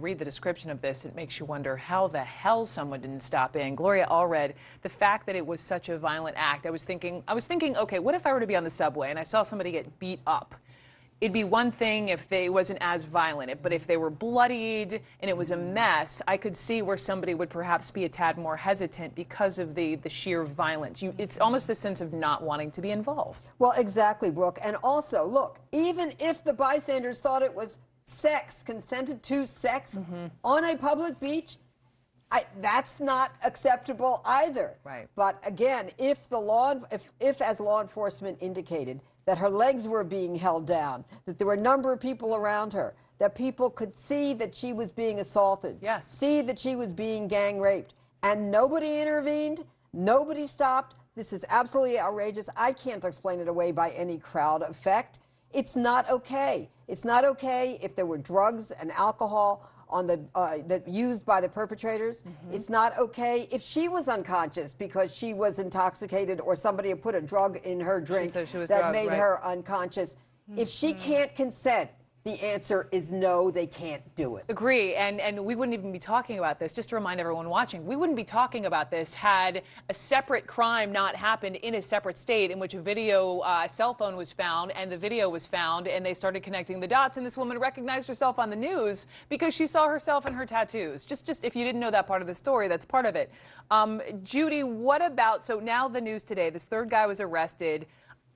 read the description of this, it makes you wonder how the hell someone didn't stop in. Gloria Allred, the fact that it was such a violent act, I was thinking, okay, what if I were to be on the subway and I saw somebody get beat up? It'd be one thing if they wasn't as violent, but if they were bloodied and it was a mess, I could see where somebody would perhaps be a tad more hesitant because of the sheer violence. It's almost the sense of not wanting to be involved. Well, exactly, Brooke. And also, look, even if the bystanders thought it was sex, consented to sex on a public beach, that's not acceptable either. Right. But again, if as law enforcement indicated, that her legs were being held down, that there were a number of people around her, that people could see that she was being assaulted, yes, see that she was being gang raped, and nobody intervened, nobody stopped. This is absolutely outrageous. I can't explain it away by any crowd effect. It's not okay. It's not okay if there were drugs and alcohol on that used by the perpetrators. It's not okay if she was unconscious because she was intoxicated or somebody had put a drug in her drink that made her unconscious. If she can't consent, the answer is no, they can't do it. Agree, and we wouldn't even be talking about this, just to remind everyone watching, we wouldn't be talking about this had a separate crime not happened in a separate state in which a cell phone was found, and the video was found, and they started connecting the dots, and this woman recognized herself on the news because she saw herself in her tattoos. Just if you didn't know that part of the story, that's part of it. Judy, what about, so now the news today, this third guy was arrested.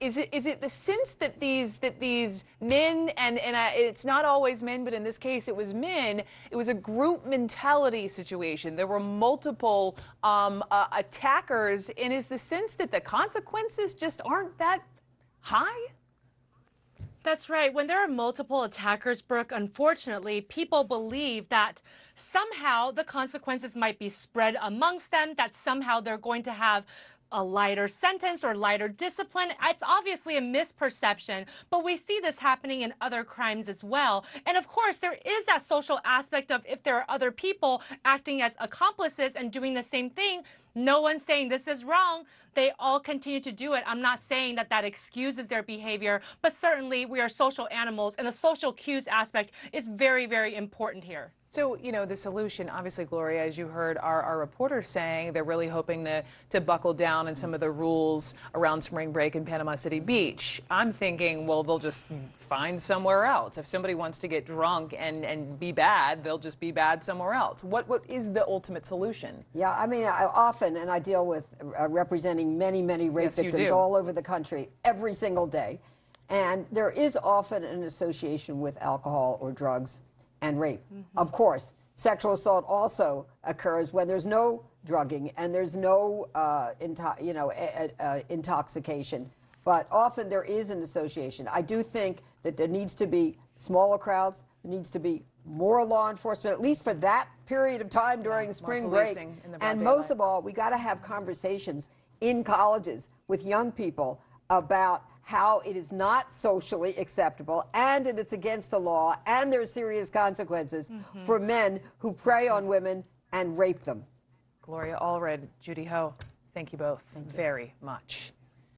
Is it the sense that these men, and it's not always men, but in this case it was men, it was a group mentality situation. There were multiple attackers, and is the sense that the consequences just aren't that high? That's right. When there are multiple attackers, Brooke, unfortunately, people believe that somehow the consequences might be spread amongst them, that somehow they're going to have a lighter sentence or lighter discipline. It's obviously a misperception, but we see this happening in other crimes as well. And of course, there is that social aspect of if there are other people acting as accomplices and doing the same thing, no one's saying this is wrong. They all continue to do it. I'm not saying that that excuses their behavior, but certainly we are social animals, and the social cues aspect is very, very important here. So, you know, the solution, obviously, Gloria, as you heard our reporters saying, they're really hoping to buckle down in some of the rules around spring break in Panama City Beach. I'm thinking, well, they'll just find somewhere else. If somebody wants to get drunk and be bad, they'll just be bad somewhere else. What is the ultimate solution? Yeah, I mean, I often, and I deal with representing many, many rape victims all over the country every single day. And there is often an association with alcohol or drugs and rape. Of course, sexual assault also occurs when there's no drugging and there's no intoxication. But often there is an association. I do think that there needs to be smaller crowds, there needs to be more law enforcement, at least for that period of time during spring break. And most of all, we got to have conversations in colleges with young people about how it is not socially acceptable and it is against the law and there are serious consequences for men who prey on women and rape them. Gloria Allred, Judy Ho, thank you both very much.